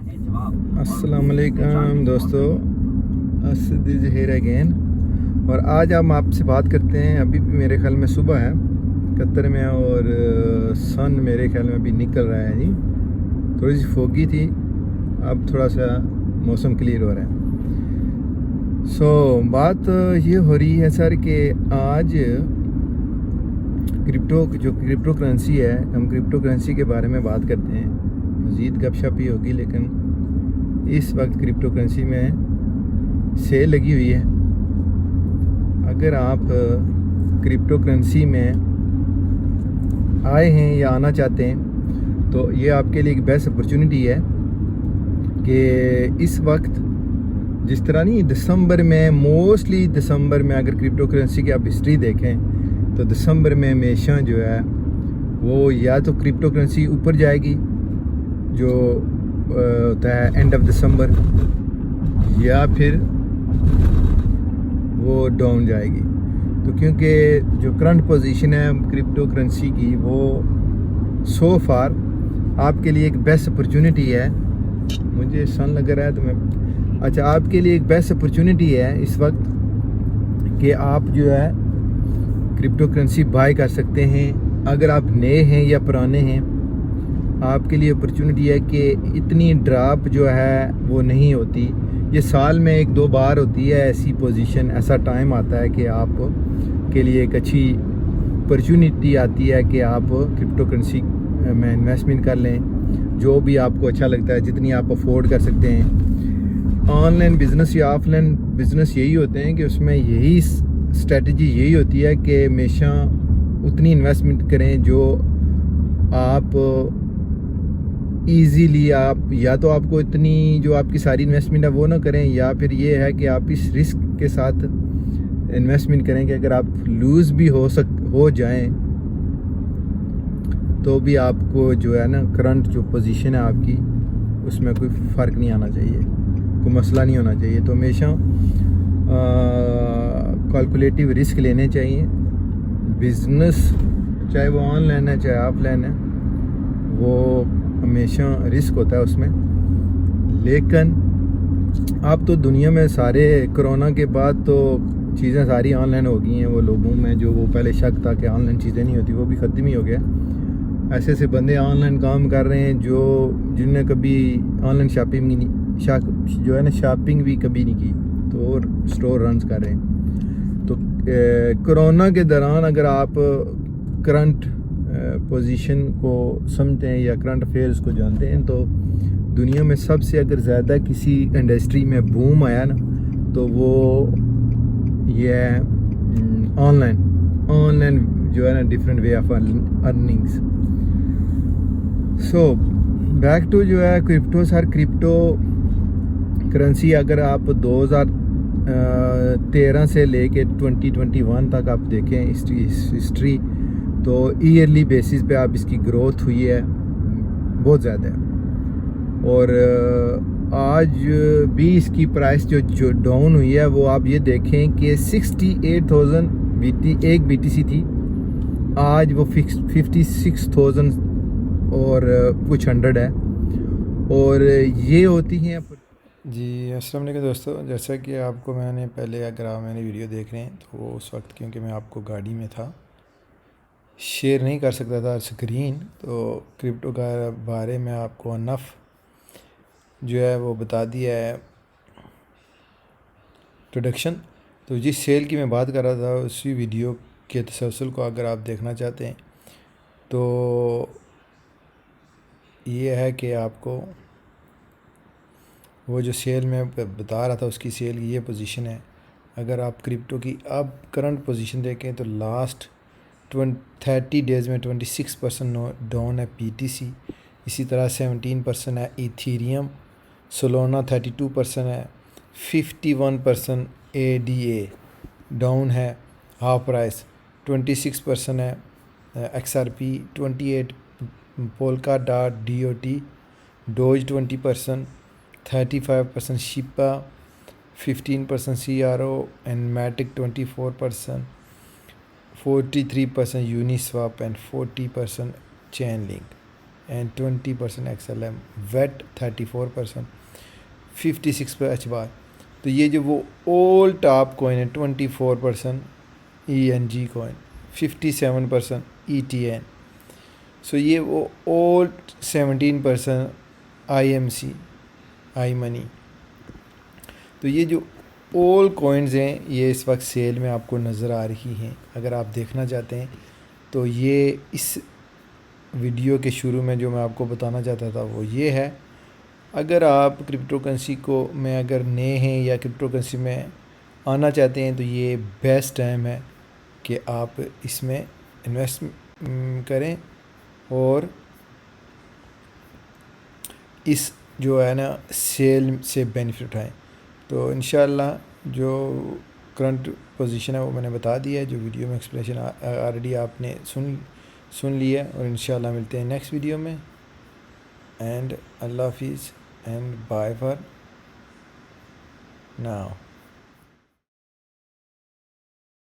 अस्सलाम वालेकुम दोस्तों, असद इज़ हियर अगेन। और आज हम आपसे बात करते हैं। अभी भी मेरे ख्याल में सुबह है कतर में, और सन मेरे ख्याल में अभी निकल रहा है जी। थोड़ी सी फोगी थी, अब थोड़ा सा मौसम क्लियर हो रहा है। बात ये हो रही है सर कि आज क्रिप्टो करेंसी है, हम क्रिप्टो करेंसी के बारे में बात करते हैं। मज़ीद गपशप ही होगी, लेकिन इस वक्त क्रिप्टो करेंसी में सेल लगी हुई है। अगर आप क्रिप्टो करेंसी में आए हैं या आना चाहते हैं तो ये आपके लिए एक बेस्ट अपॉर्चुनिटी है कि इस वक्त जिस तरह नहीं, दिसंबर में मोस्टली दिसंबर में अगर क्रिप्टो करेंसी की आप हिस्ट्री देखें तो दिसंबर में हमेशा जो है वो या तो क्रिप्टो करेंसी ऊपर जाएगी जो होता है एंड ऑफ दिसंबर, या फिर वो डाउन जाएगी। तो क्योंकि जो करंट पोजीशन है क्रिप्टो करेंसी की, वो सो फार आपके लिए एक बेस्ट अपॉर्चुनिटी है। मुझे सन लग रहा है तो मैं अच्छा, आपके लिए एक बेस्ट अपॉर्चुनिटी है इस वक्त कि आप जो है क्रिप्टो करेंसी बाय कर सकते हैं। अगर आप नए हैं या पुराने हैं, आपके लिए अपॉर्चुनिटी है कि इतनी ड्रॉप जो है वो नहीं होती। ये साल में एक दो बार होती है ऐसी पोजीशन, ऐसा टाइम आता है कि आप के लिए एक अच्छी अपॉर्चुनिटी आती है कि आप क्रिप्टो करेंसी में इन्वेस्टमेंट कर लें, जो भी आपको अच्छा लगता है, जितनी आप अफोर्ड कर सकते हैं। ऑनलाइन बिज़नेस या ऑफलाइन बिज़नेस यही होते हैं कि उसमें यही स्ट्रेटजी यही होती है कि हमेशा उतनी इन्वेस्टमेंट करें जो आप इजीली आप या तो आपको इतनी जो आपकी सारी इन्वेस्टमेंट है वो ना करें, या फिर ये है कि आप इस रिस्क के साथ इन्वेस्टमेंट करें कि अगर आप लूज़ भी हो जाएं तो भी आपको जो है ना करंट जो पोजीशन है आपकी उसमें कोई फ़र्क नहीं आना चाहिए, कोई मसला नहीं होना चाहिए। तो हमेशा कैलकुलेटिव रिस्क लेने चाहिए। बिज़नेस चाहे वो ऑनलाइन है चाहे ऑफलाइन है, वो हमेशा रिस्क होता है उसमें। लेकिन अब तो दुनिया में सारे कोरोना के बाद तो चीज़ें सारी ऑनलाइन हो गई हैं। वो लोगों में जो वो पहले शक था कि ऑनलाइन चीज़ें नहीं होती, वो भी ख़त्म ही हो गया। ऐसे ऐसे बंदे ऑनलाइन काम कर रहे हैं जिनने कभी ऑनलाइन शॉपिंग भी कभी नहीं की, तो स्टोर रन्स कर रहे हैं। तो कोरोना के दौरान अगर आप करंट पोजीशन को समझते हैं या करंट अफेयर्स को जानते हैं, तो दुनिया में सबसे अगर ज़्यादा किसी इंडस्ट्री में बूम आया ना तो वो ये है ऑनलाइन जो है ना, different way of earnings. So back to जो है क्रिप्टो। सर क्रिप्टो करेंसी अगर आप 2013 से लेके 2021 तक आप देखें हिस्ट्री, तो ईयरली बेसिस पे आप इसकी ग्रोथ हुई है बहुत ज़्यादा है। और आज भी इसकी प्राइस जो डाउन हुई है वो आप ये देखें कि 68,000 एक BTC थी, आज वो 56,000 और कुछ 100 है। और ये होती हैं जी। अस्सलाम वालेकुम दोस्तों, जैसा कि आपको मैंने पहले, अगर आप मैंने वीडियो देख रहे हैं तो उस वक्त क्योंकि मैं आपको गाड़ी में था शेयर नहीं कर सकता था स्क्रीन, तो क्रिप्टो का बारे में आपको अनफ जो है वो बता दिया है इंट्रोडक्शन। तो जिस सेल की मैं बात कर रहा था उसी वीडियो के तसलसल को अगर आप देखना चाहते हैं तो ये है कि आपको वो जो सेल मैं बता रहा था उसकी सेल की ये पोजीशन है। अगर आप क्रिप्टो की अब करंट पोजीशन देखें तो लास्ट 30 डेज़ में 26% डाउन है PTC, इसी तरह 17% है इथीरियम, सोलोना 32% है, 51% ADA डाउन है, हाफ प्राइस 26% है, XRP 28, polka dot DOT, dose 20%, 35% Shifa, 15% CRO and Matic 24%, 43% Uniswap and 40% Chainlink. and 20% XLM, VAT 34%, 56 پر اچبار. تو یہ جو وہ اول ٹاپ کوئن ہے 24% ENG کوئن, 57% ETN. سو یہ وہ اول 17% IMC آئی منی. تو یہ جو اول کوئنز ہیں یہ اس وقت سیل میں آپ کو نظر آ رہی ہیں. اگر آپ دیکھنا چاہتے ہیں تو یہ اس ویڈیو کے شروع میں جو میں آپ کو بتانا چاہتا تھا وہ یہ ہے. اگر آپ کرپٹو کرنسی کو میں اگر نئے ہیں یا کرپٹو کرنسی میں آنا چاہتے ہیں تو یہ بیسٹ ٹائم ہے کہ آپ اس میں انویسٹ کریں اور اس جو ہے نا سیل سے بینیفٹ اٹھائیں. تو انشاءاللہ جو کرنٹ پوزیشن ہے وہ میں نے بتا دیا ہے, جو ویڈیو میں ایکسپلینیشن آلریڈی آپ نے سن لی ہے. اور انشاءاللہ ملتے ہیں نیکسٹ ویڈیو میں. اینڈ اللہ حافظ اینڈ بائے فار ناؤ.